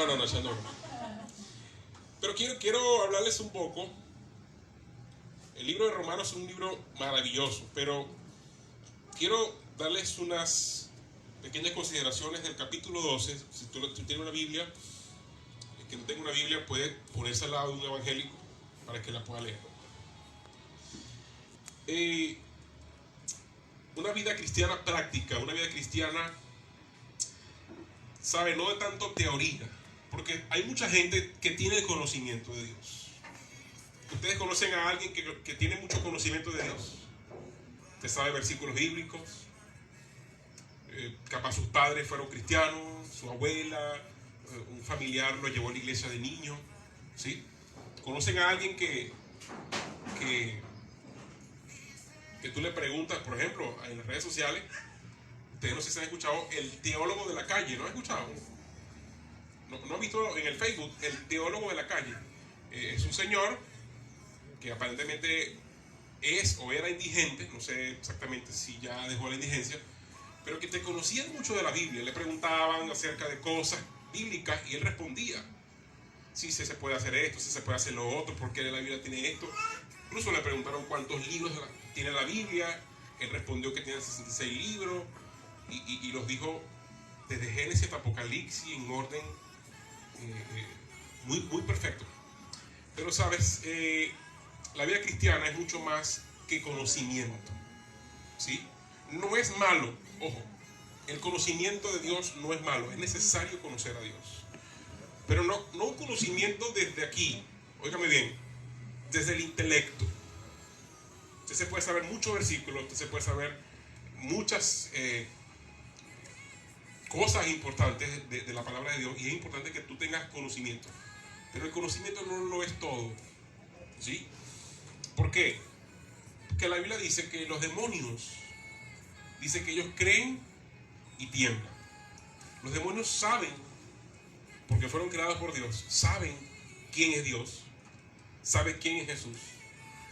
No, echando broma. Pero quiero hablarles un poco. El libro de Romanos es un libro maravilloso, pero quiero darles unas pequeñas consideraciones del capítulo 12. Si tú tienes una Biblia, el que no tenga una Biblia puede ponerse al lado de un evangélico para que la pueda leer. Una vida cristiana práctica, una vida cristiana, sabe, no de tanto teoría, porque hay mucha gente que tiene el conocimiento de Dios. Ustedes conocen a alguien que tiene mucho conocimiento de Dios. Usted sabe versículos bíblicos. Capaz sus padres fueron cristianos, su abuela, un familiar lo llevó a la iglesia de niño, ¿sí? Conocen a alguien que tú le preguntas, por ejemplo, en las redes sociales. Ustedes no sé si han escuchado el teólogo de la calle, ¿no han escuchado? ¿No han visto en el Facebook el teólogo de la calle? Es un señor que aparentemente es o era indigente, no sé exactamente si ya dejó la indigencia, pero que te conocían mucho de la Biblia. Le preguntaban acerca de cosas bíblicas y él respondía. Sí, se puede hacer esto, si se puede hacer lo otro, ¿por qué la Biblia tiene esto? Incluso le preguntaron cuántos libros tiene la Biblia. Él respondió que tiene 66 libros y los dijo desde Génesis hasta Apocalipsis en orden muy, muy perfecto. Pero sabes, la vida cristiana es mucho más que conocimiento, ¿sí? No es malo, ojo, el conocimiento de Dios no es malo, es necesario conocer a Dios. Pero no un conocimiento desde aquí, óigame bien, desde el intelecto. Usted se puede saber muchos versículos, usted se puede saber muchas cosas importantes de la palabra de Dios, y es importante que tú tengas conocimiento. Pero el conocimiento no lo es todo, ¿sí? ¿Por qué? Porque la Biblia dice que los demonios, dice que ellos creen y tiemblan. Los demonios saben, porque fueron creados por Dios, saben quién es Dios, saben quién es Jesús.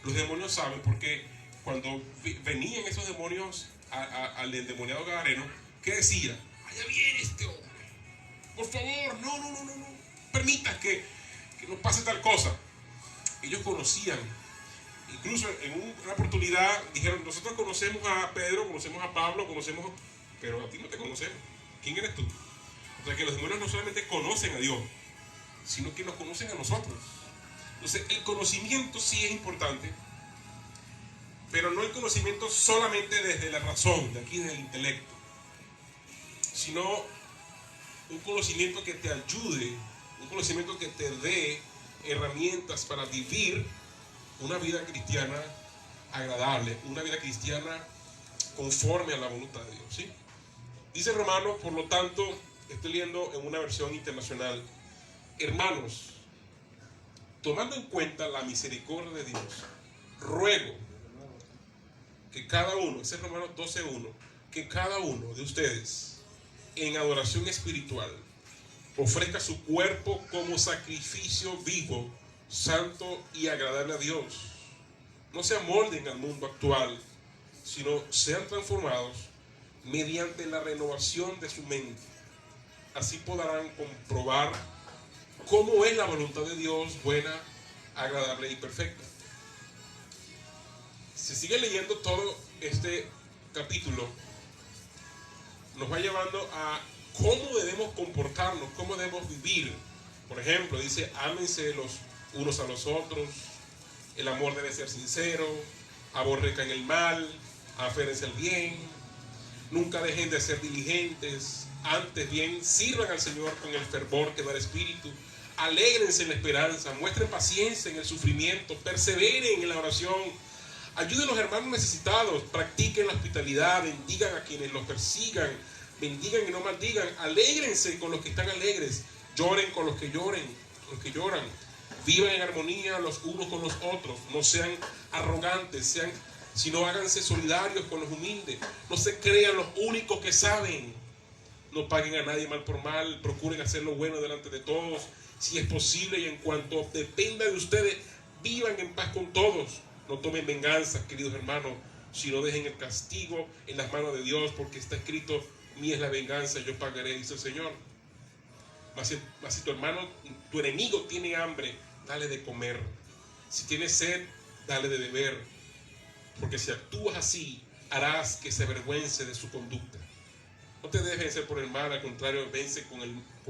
Los demonios saben porque cuando venían esos demonios al endemoniado gadareno, ¿qué decía? Allá viene este hombre, por favor, no permitas que nos pase tal cosa. Ellos conocían. Incluso en una oportunidad dijeron: nosotros conocemos a Pedro, conocemos a Pablo, pero a ti no te conocemos. ¿Quién eres tú? O sea que los demonios no solamente conocen a Dios, sino que nos conocen a nosotros. Entonces el conocimiento sí es importante, pero no el conocimiento solamente desde la razón, de aquí desde el intelecto, sino un conocimiento que te ayude, un conocimiento que te dé herramientas para vivir una vida cristiana agradable, una vida cristiana conforme a la voluntad de Dios, ¿sí? Dice Romanos, por lo tanto, estoy leyendo en una versión internacional: hermanos, tomando en cuenta la misericordia de Dios, ruego que cada uno, ese es Romanos 12:1, que cada uno de ustedes en adoración espiritual ofrezca su cuerpo como sacrificio vivo, santo y agradable a Dios. No se amolden al mundo actual, sino sean transformados mediante la renovación de su mente. Así podrán comprobar cómo es la voluntad de Dios, buena, agradable y perfecta. Si sigue leyendo todo este capítulo, nos va llevando a cómo debemos comportarnos, cómo debemos vivir. Por ejemplo, dice: ámense los unos a los otros, el amor debe ser sincero, aborrezcan el mal, aférense al bien, nunca dejen de ser diligentes, antes bien sirvan al Señor con el fervor que da el Espíritu, alégrense en la esperanza, muestren paciencia en el sufrimiento, perseveren en la oración, ayuden a los hermanos necesitados, practiquen la hospitalidad, bendigan a quienes los persigan, bendigan y no maldigan, alégrense con los que están alegres, lloren con los que lloran, vivan en armonía los unos con los otros, no sean arrogantes, sino háganse solidarios con los humildes, no se crean los únicos que saben, no paguen a nadie mal por mal, procuren hacer lo bueno delante de todos, si es posible y en cuanto dependa de ustedes, vivan en paz con todos, no tomen venganza, queridos hermanos, sino dejen el castigo en las manos de Dios, porque está escrito: mía es la venganza, yo pagaré, dice el Señor. Mas si tu hermano, tu enemigo tiene hambre, dale de comer. Si tiene sed, dale de beber. Porque si actúas así, harás que se avergüence de su conducta. No te dejes vencer por el mal, al contrario, vence con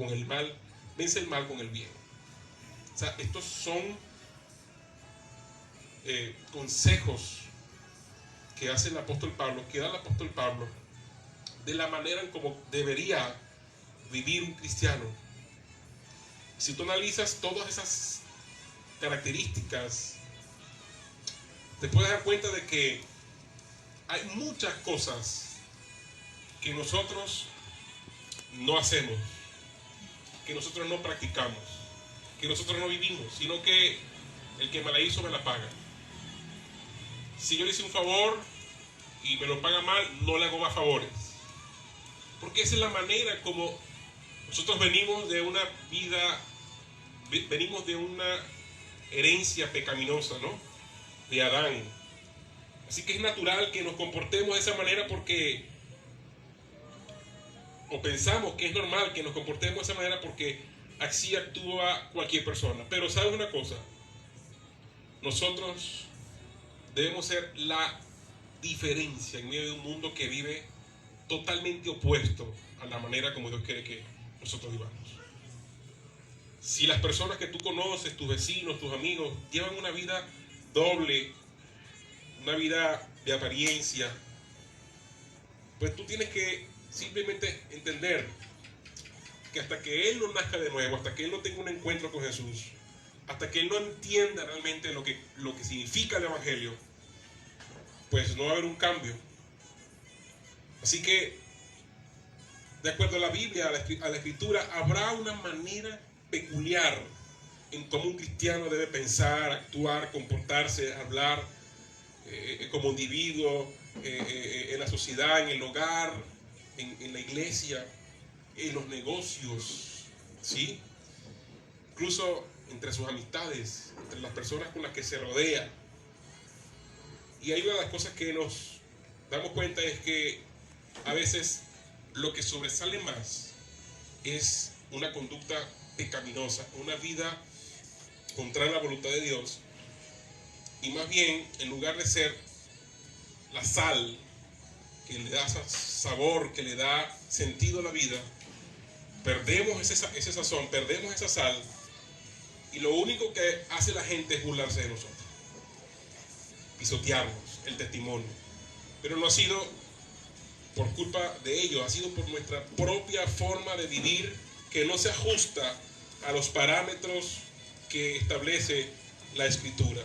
el mal, vence el mal con el bien. O sea, estos son consejos que hace el apóstol Pablo, que da el apóstol Pablo, de la manera en como debería vivir un cristiano. Si tú analizas todas esas características, te puedes dar cuenta de que hay muchas cosas que nosotros no hacemos, que nosotros no practicamos, que nosotros no vivimos, sino que el que me la hizo me la paga. Si yo le hice un favor y me lo paga mal, no le hago más favores. Porque esa es la manera como nosotros venimos de una vida, venimos de una herencia pecaminosa, ¿no? De Adán. Así que es natural que nos comportemos de esa manera porque, o pensamos que es normal que nos comportemos de esa manera porque así actúa cualquier persona. Pero ¿sabes una cosa? Nosotros debemos ser la diferencia en medio de un mundo que vive totalmente opuesto a la manera como Dios quiere que nosotros vivamos. Si las personas que tú conoces, tus vecinos, tus amigos, llevan una vida doble, una vida de apariencia, pues tú tienes que simplemente entender que hasta que él no nazca de nuevo, hasta que él no tenga un encuentro con Jesús, hasta que él no entienda realmente lo que significa el Evangelio, pues no va a haber un cambio. Así que, de acuerdo a la Biblia, a la Escritura, habrá una manera peculiar en cómo un cristiano debe pensar, actuar, comportarse, hablar como individuo, en la sociedad, en el hogar, en la iglesia, en los negocios, ¿sí? Incluso entre sus amistades, entre las personas con las que se rodea. Y hay una de las cosas que nos damos cuenta es que a veces lo que sobresale más es una conducta pecaminosa, una vida contraria a la voluntad de Dios. Y más bien, en lugar de ser la sal que le da sabor, que le da sentido a la vida, perdemos ese sazón, perdemos esa sal, y lo único que hace la gente es burlarse de nosotros, pisotearnos el testimonio. Pero no ha sido por culpa de ellos, ha sido por nuestra propia forma de vivir que no se ajusta a los parámetros que establece la Escritura.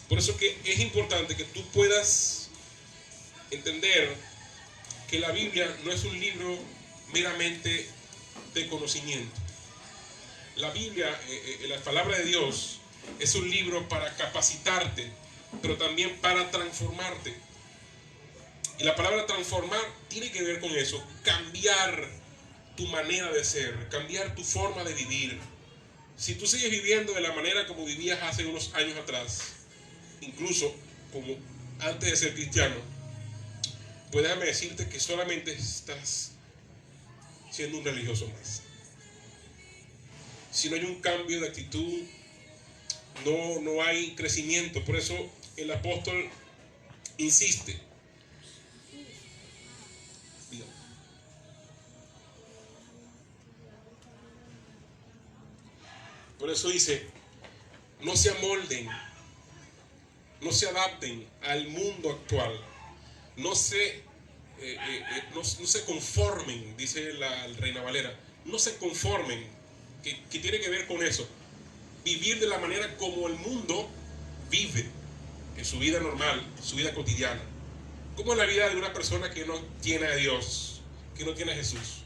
Por eso que es importante que tú puedas entender que la Biblia no es un libro meramente de conocimiento. La Biblia, la palabra de Dios, es un libro para capacitarte, pero también para transformarte. Y la palabra transformar tiene que ver con eso, cambiar tu manera de ser, cambiar tu forma de vivir. Si tú sigues viviendo de la manera como vivías hace unos años atrás, incluso como antes de ser cristiano, pues déjame decirte que solamente estás siendo un religioso más. Si no hay un cambio de actitud, no hay crecimiento. Por eso el apóstol insiste. Por eso dice, no se amolden, no se adapten al mundo actual, no se conformen, dice la Reina Valera, no se conformen, que tiene que ver con eso, vivir de la manera como el mundo vive, en su vida normal, su vida cotidiana. ¿Cómo es la vida de una persona que no tiene a Dios, que no tiene a Jesús?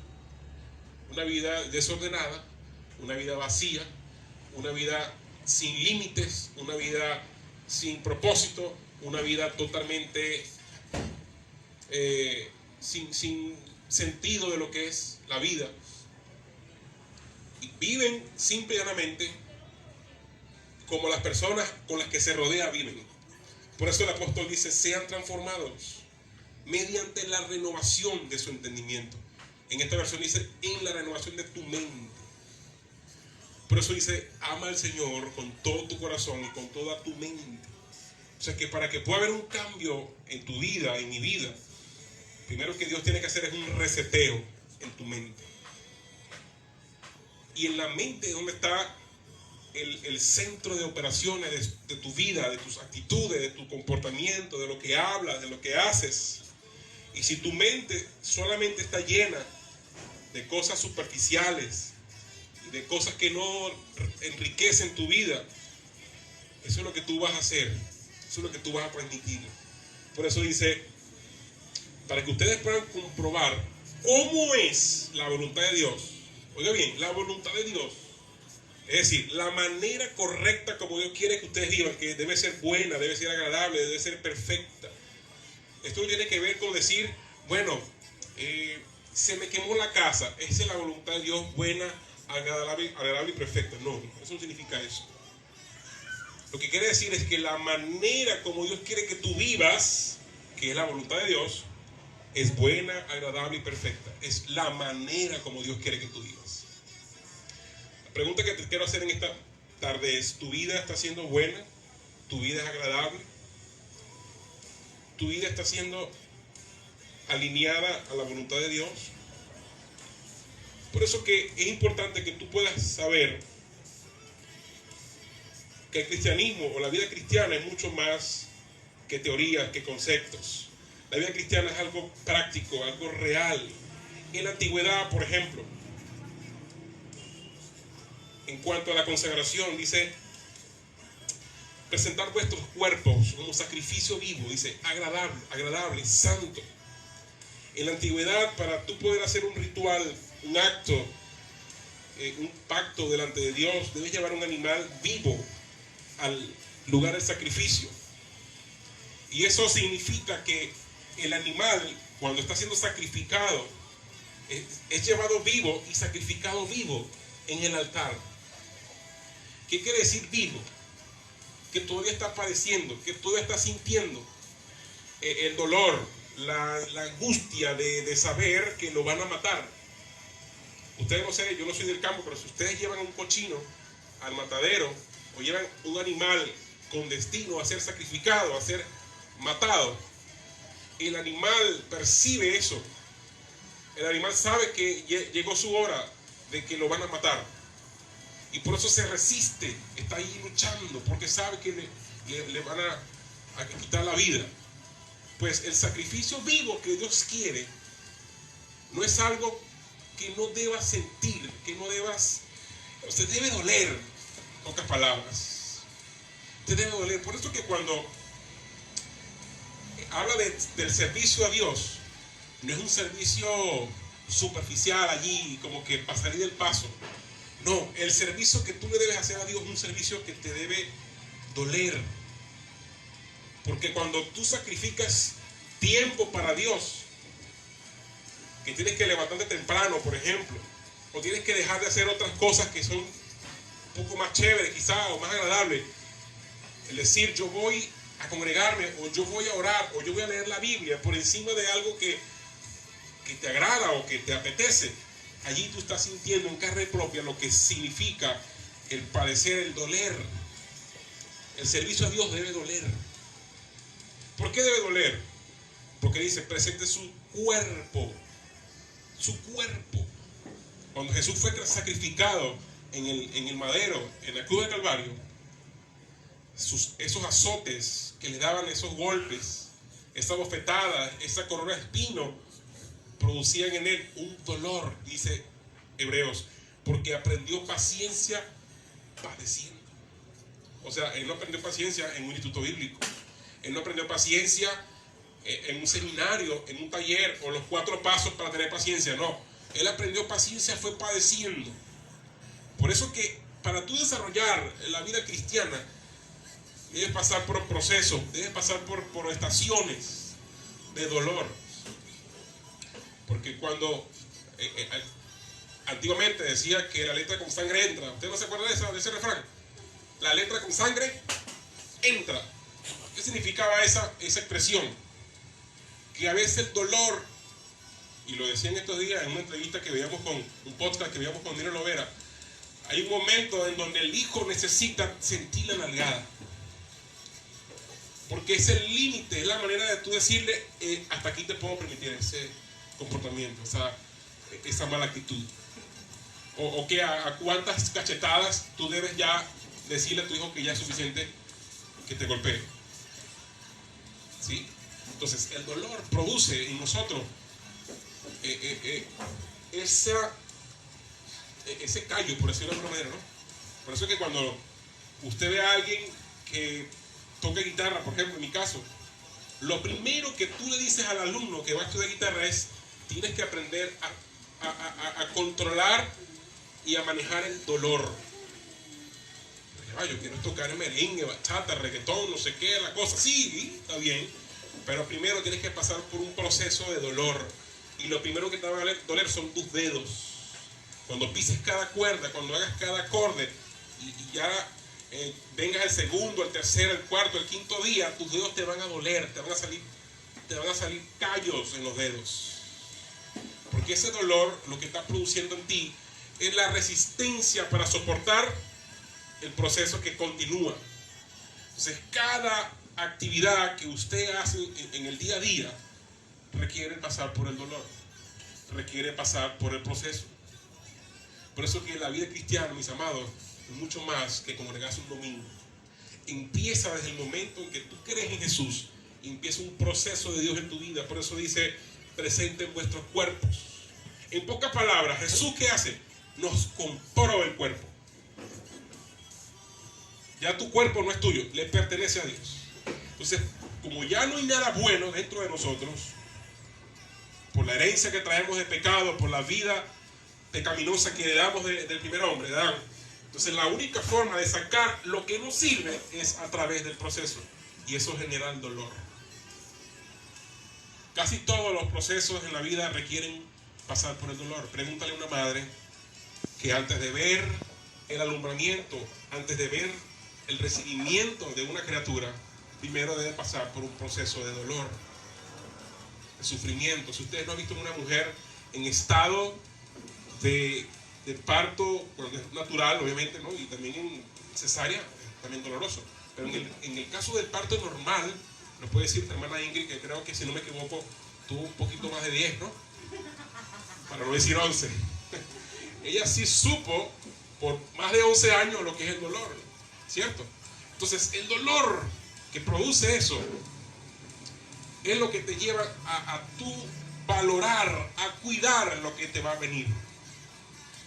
Una vida desordenada, una vida vacía, una vida sin límites, una vida sin propósito, una vida totalmente sin sentido de lo que es la vida. Y viven simple y llanamente como las personas con las que se rodea viven. Por eso el apóstol dice, sean transformados mediante la renovación de su entendimiento. En esta versión dice, en la renovación de tu mente. Por eso dice, ama al Señor con todo tu corazón y con toda tu mente. O sea que para que pueda haber un cambio en tu vida, en mi vida, primero que Dios tiene que hacer es un reseteo en tu mente. Y en la mente es donde está el centro de operaciones de tu vida, de tus actitudes, de tu comportamiento, de lo que hablas, de lo que haces. Y si tu mente solamente está llena de cosas superficiales y de cosas que no enriquecen tu vida, eso es lo que tú vas a hacer, eso es lo que tú vas a transmitir. Por eso dice, para que ustedes puedan comprobar cómo es la voluntad de Dios. Oiga bien, la voluntad de Dios, es decir, la manera correcta como Dios quiere que ustedes vivan, que debe ser buena, debe ser agradable, debe ser perfecta. Esto no tiene que ver con decir, bueno, se me quemó la casa, esa es la voluntad de Dios, buena, agradable y perfecta. No, eso no significa eso. Lo que quiere decir es que la manera como Dios quiere que tú vivas, que es la voluntad de Dios, es buena, agradable y perfecta. Es la manera como Dios quiere que tú vivas. La pregunta que te quiero hacer en esta tarde es, ¿tu vida está siendo buena? ¿Tu vida es agradable? ¿Tu vida está siendo alineada a la voluntad de Dios? Por eso que es importante que tú puedas saber que el cristianismo o la vida cristiana es mucho más que teorías, que conceptos. La vida cristiana es algo práctico, algo real. En la antigüedad, por ejemplo, en cuanto a la consagración, dice, presentar vuestros cuerpos como sacrificio vivo, dice, agradable, santo. En la antigüedad, para tú poder hacer un ritual, un acto, un pacto delante de Dios, debes llevar un animal vivo al lugar del sacrificio. Y eso significa que el animal, cuando está siendo sacrificado, es llevado vivo y sacrificado vivo en el altar. ¿Qué quiere decir vivo? Que todavía está padeciendo, que todavía está sintiendo el dolor, la angustia de saber que lo van a matar. Ustedes no sé, yo no soy del campo, pero si ustedes llevan un cochino al matadero o llevan un animal con destino a ser sacrificado, a ser matado, el animal percibe eso. El animal sabe que llegó su hora de que lo van a matar. Y por eso se resiste, está ahí luchando, porque sabe que le van a quitar la vida. Pues el sacrificio vivo que Dios quiere no es algo que no debas sentir, que no debas, usted debe doler, en pocas palabras. Usted debe doler. Por eso que cuando habla del servicio a Dios, no es un servicio superficial allí, como que para salir del paso. No, el servicio que tú le debes hacer a Dios es un servicio que te debe doler. Porque cuando tú sacrificas tiempo para Dios, que tienes que levantarte temprano, por ejemplo, o tienes que dejar de hacer otras cosas que son un poco más chéveres quizás, o más agradables, el decir yo voy a congregarme, o yo voy a orar, o yo voy a leer la Biblia por encima de algo que te agrada o que te apetece, allí tú estás sintiendo en carne propia lo que significa el padecer, el doler. El servicio a Dios debe doler. ¿Por qué debe doler? Porque dice, presente su cuerpo. Su cuerpo. Cuando Jesús fue sacrificado en el madero, en la cruz de Calvario, esos azotes que le daban, esos golpes, esa bofetada, esa corona de espino, producían en él un dolor, dice Hebreos, porque aprendió paciencia padeciendo. O sea, él no aprendió paciencia en un instituto bíblico, él no aprendió paciencia en un seminario, en un taller, o los 4 pasos para tener paciencia. No, él aprendió paciencia fue padeciendo. Por eso que para tú desarrollar la vida cristiana debes pasar por procesos, debes pasar por estaciones de dolor. Porque cuando antiguamente decía que la letra con sangre entra, ¿usted no se acuerda de ese refrán? La letra con sangre entra. ¿Qué significaba esa expresión? Que a veces el dolor y lo decía en estos días en una entrevista que veíamos con un podcast que veíamos con Nino Lovera, hay un momento en donde el hijo necesita sentir la nalgada. Porque es el límite, es la manera de tú decirle, hasta aquí te puedo permitir ese comportamiento, esa mala actitud. O que a cuántas cachetadas tú debes ya decirle a tu hijo que ya es suficiente que te golpee. ¿Sí? Entonces, el dolor produce en nosotros ese callo, por decirlo de alguna manera, ¿no? Por eso es que cuando usted ve a alguien que toca guitarra, por ejemplo, en mi caso, lo primero que tú le dices al alumno que va a estudiar guitarra es: tienes que aprender a controlar y a manejar el dolor. Yo quiero tocar merengue, bachata, reggaetón, no sé qué, la cosa, sí, está bien, pero primero tienes que pasar por un proceso de dolor, y lo primero que te va a doler son tus dedos. Cuando pises cada cuerda, cuando hagas cada acorde, y ya vengas el segundo, el tercero, el cuarto, el quinto día, tus dedos te van a doler, te van a salir callos en los dedos. Porque ese dolor lo que está produciendo en ti es la resistencia para soportar el proceso que continúa. Entonces, cada actividad que usted hace en el día a día requiere pasar por el dolor, requiere pasar por el proceso. Por eso que la vida cristiana, mis amados, es mucho más que congregarse un domingo. Empieza desde el momento en que tú crees en Jesús, y empieza un proceso de Dios en tu vida. Por eso dice: presenten vuestros cuerpos. En pocas palabras, Jesús, ¿qué hace? Nos compró el cuerpo. Ya tu cuerpo no es tuyo, le pertenece a Dios. Entonces, como ya no hay nada bueno dentro de nosotros, por la herencia que traemos de pecado, por la vida pecaminosa que heredamos del primer hombre, de Adán, entonces la única forma de sacar lo que nos sirve es a través del proceso, y eso genera el dolor. Casi todos los procesos en la vida requieren pasar por el dolor. Pregúntale a una madre que antes de ver el alumbramiento, antes de ver el recibimiento de una criatura, primero debe pasar por un proceso de dolor, de sufrimiento. Si ustedes no han visto una mujer en estado de parto, cuando es natural, obviamente, ¿no? Y también en cesárea, también doloroso. Pero en el caso del parto normal, nos puede decir tu hermana Ingrid, que creo que, si no me equivoco, tuvo un poquito más de 10, ¿no? Para no decir 11. Ella sí supo por más de 11 años lo que es el dolor, ¿cierto? Entonces, el dolor que produce eso es lo que te lleva a tú valorar, a cuidar lo que te va a venir.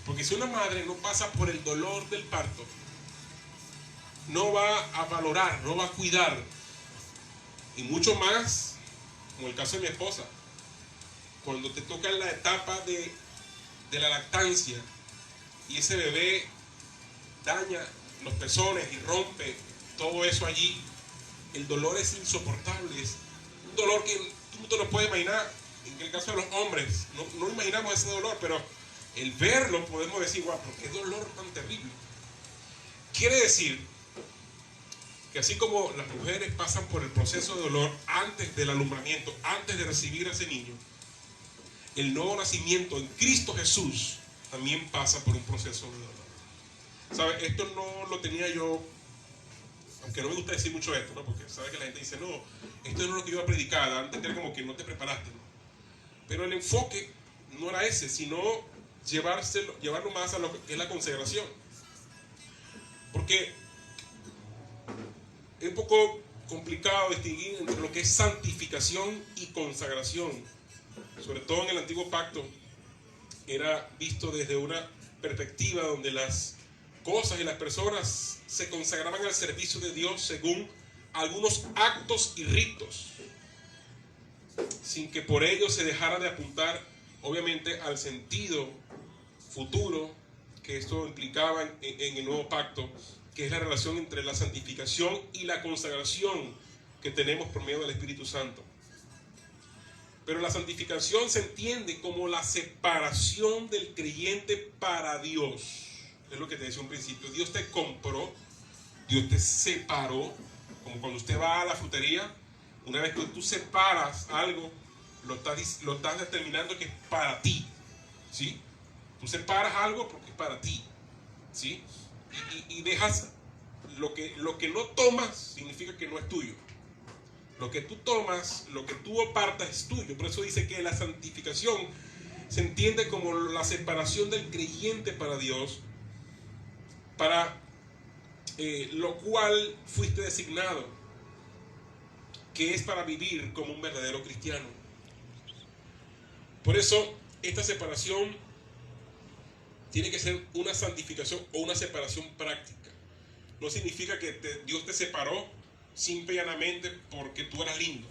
Porque si una madre no pasa por el dolor del parto, no va a valorar, no va a cuidar. Y mucho más, como el caso de mi esposa, cuando te toca la etapa de la lactancia y ese bebé daña los pezones y rompe todo eso allí, el dolor es insoportable. Es un dolor que tú no te lo puedes imaginar. En el caso de los hombres, no imaginamos ese dolor, pero el verlo podemos decir: guau, ¿por qué dolor tan terrible? Quiere decir que así como las mujeres pasan por el proceso de dolor antes del alumbramiento, antes de recibir a ese niño, el nuevo nacimiento en Cristo Jesús también pasa por un proceso de dolor. ¿Sabe? Esto no lo tenía yo, aunque no me gusta decir mucho esto, ¿no? Porque sabe que la gente dice: no, esto no es lo que iba a predicar, da a entender como que no te preparaste, ¿no? Pero el enfoque no era ese, sino llevarlo más a lo que es la consagración. Porque es un poco complicado distinguir entre lo que es santificación y consagración. Sobre todo en el antiguo pacto era visto desde una perspectiva donde las cosas y las personas se consagraban al servicio de Dios según algunos actos y ritos, sin que por ello se dejara de apuntar obviamente al sentido futuro que esto implicaba en el nuevo pacto, que es la relación entre la santificación y la consagración que tenemos por medio del Espíritu Santo. Pero la santificación se entiende como la separación del creyente para Dios. Es lo que te decía un principio. Dios te compró, Dios te separó, como cuando usted va a la frutería. Una vez que tú separas algo lo estás determinando que es para ti, ¿sí? Tú separas algo porque es para ti, ¿sí? Y dejas lo que no tomas, significa que no es tuyo. Lo que tú tomas, lo que tú apartas es tuyo. Por eso dice que la santificación se entiende como la separación del creyente para Dios, para lo cual fuiste designado, que es para vivir como un verdadero cristiano. Por eso esta separación tiene que ser una santificación o una separación práctica. No significa que Dios te separó simple y llanamente porque tú eras lindo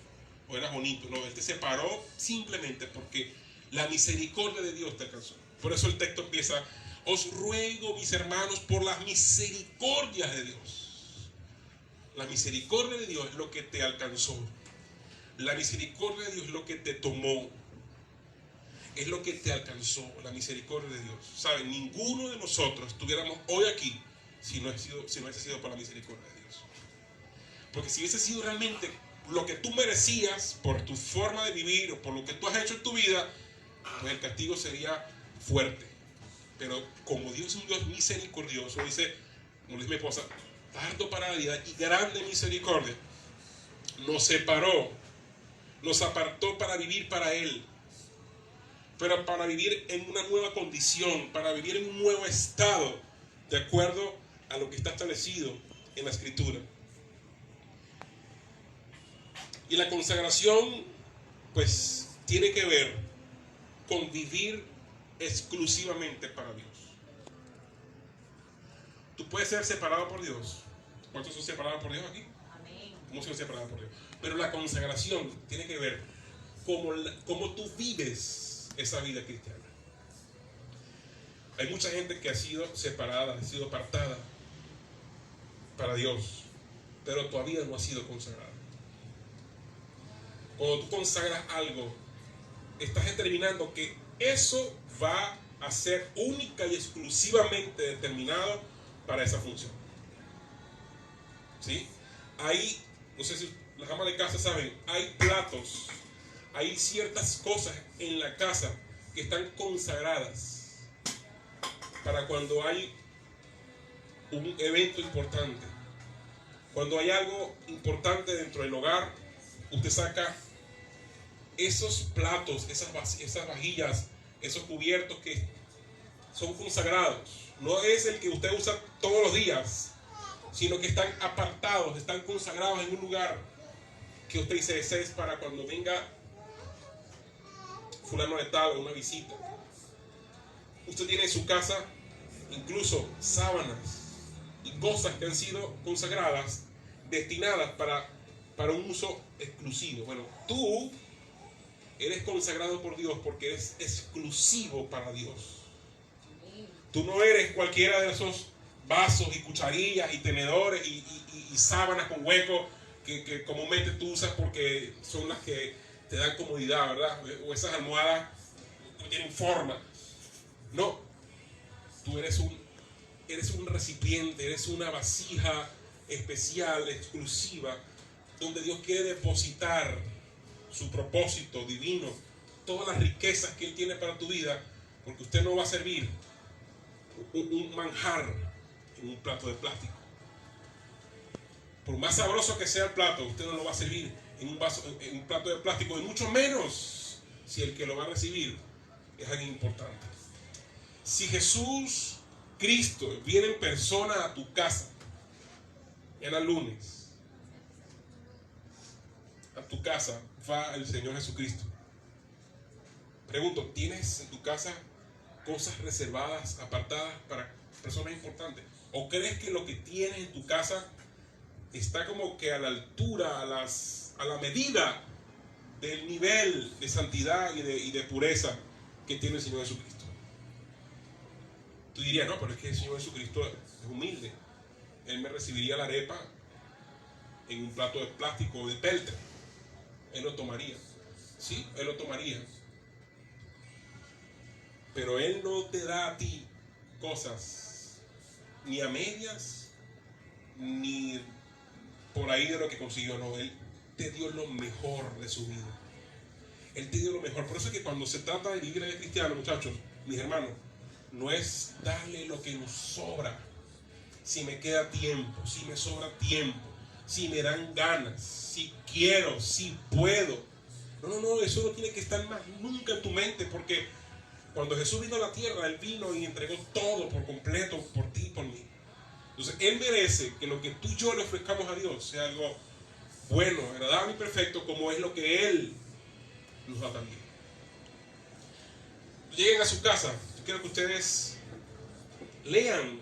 o eras bonito. No, Él te separó simplemente porque la misericordia de Dios te alcanzó. Por eso el texto empieza: os ruego, mis hermanos, por las misericordias de Dios. La misericordia de Dios es lo que te alcanzó. La misericordia de Dios es lo que te tomó. Es lo que te alcanzó, la misericordia de Dios. ¿Saben? Ninguno de nosotros estuviéramos hoy aquí si no hubiese sido por la misericordia de Dios. Porque si hubiese sido realmente lo que tú merecías por tu forma de vivir o por lo que tú has hecho en tu vida, pues el castigo sería fuerte. Pero como Dios es un Dios misericordioso, dice, como dice mi esposa, tardo para la vida y grande misericordia, nos separó, nos apartó para vivir para Él, pero para vivir en una nueva condición, para vivir en un nuevo estado, de acuerdo a lo que está establecido en la Escritura. Y la consagración, pues, tiene que ver con vivir exclusivamente para Dios. Tú puedes ser separado por Dios. ¿Cuántos son separados por Dios aquí? Amén. ¿Cómo son separados por Dios? Pero la consagración tiene que ver cómo tú vives esa vida cristiana. Hay mucha gente que ha sido separada, ha sido apartada para Dios, pero todavía no ha sido consagrada. Cuando tú consagras algo, estás determinando que eso va a ser única y exclusivamente determinado para esa función. ¿Sí? Hay, no sé si las amas de casa saben, hay platos, hay ciertas cosas en la casa que están consagradas para cuando hay un evento importante. Cuando hay algo importante dentro del hogar, usted saca esos platos, esas vajillas, esos cubiertos que son consagrados. No es el que usted usa todos los días, sino que están apartados, están consagrados en un lugar que usted dice, ese es para cuando venga fulano de tal o una visita. Usted tiene en su casa incluso sábanas y cosas que han sido consagradas, destinadas para un uso exclusivo. Bueno, tú eres consagrado por Dios porque eres exclusivo para Dios. Tú no eres cualquiera de esos vasos y cucharillas y tenedores y sábanas con hueco que comúnmente tú usas porque son las que te dan comodidad, ¿verdad? O esas almohadas no tienen forma. No, tú eres un recipiente, eres una vasija especial, exclusiva, donde Dios quiere depositar su propósito divino, todas las riquezas que Él tiene para tu vida, porque usted no va a servir un manjar en un plato de plástico. Por más sabroso que sea el plato, usted no lo va a servir en un plato de plástico, y mucho menos si el que lo va a recibir es alguien importante. Si Jesús Cristo viene en persona a tu casa, era lunes, a tu casa va el Señor Jesucristo. Pregunto, ¿tienes en tu casa cosas reservadas, apartadas para personas importantes? ¿O crees que lo que tienes en tu casa está como que a la altura, a la medida del nivel de santidad y de pureza que tiene el Señor Jesucristo? Tú dirías, no, pero es que el Señor Jesucristo es humilde. Él me recibiría la arepa en un plato de plástico o de peltre. Él lo tomaría. Sí, Él lo tomaría. Pero Él no te da a ti cosas ni a medias, ni por ahí de lo que consiguió. No, Él te dio lo mejor de su vida. Él te dio lo mejor. Por eso es que cuando se trata de vivir a vida cristiana, muchachos, mis hermanos, no es darle lo que nos sobra. Si me queda tiempo, si me sobra tiempo, si me dan ganas, si quiero, si puedo. No, eso no tiene que estar más nunca en tu mente, porque cuando Jesús vino a la tierra, Él vino y entregó todo por completo por ti y por mí. Entonces, Él merece que lo que tú y yo le ofrezcamos a Dios sea algo bueno, agradable y perfecto, como es lo que Él nos da también. Lleguen a su casa, yo quiero que ustedes lean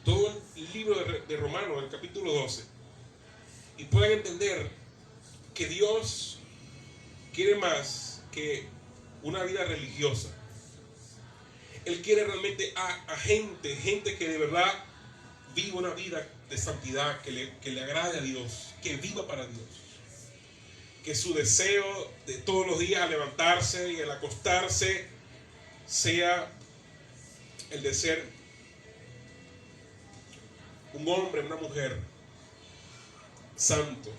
todo el libro de Romanos, el capítulo 12, y puedan entender que Dios quiere más que una vida religiosa. Él quiere realmente a gente que de verdad viva una vida de santidad, que le agrade a Dios, que viva para Dios. Que su deseo de todos los días al levantarse y al acostarse sea el de ser un hombre, una mujer santo,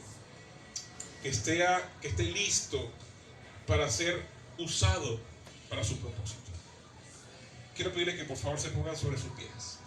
que esté listo para ser usado para su propósito. Quiero pedirles que por favor se pongan sobre sus pies.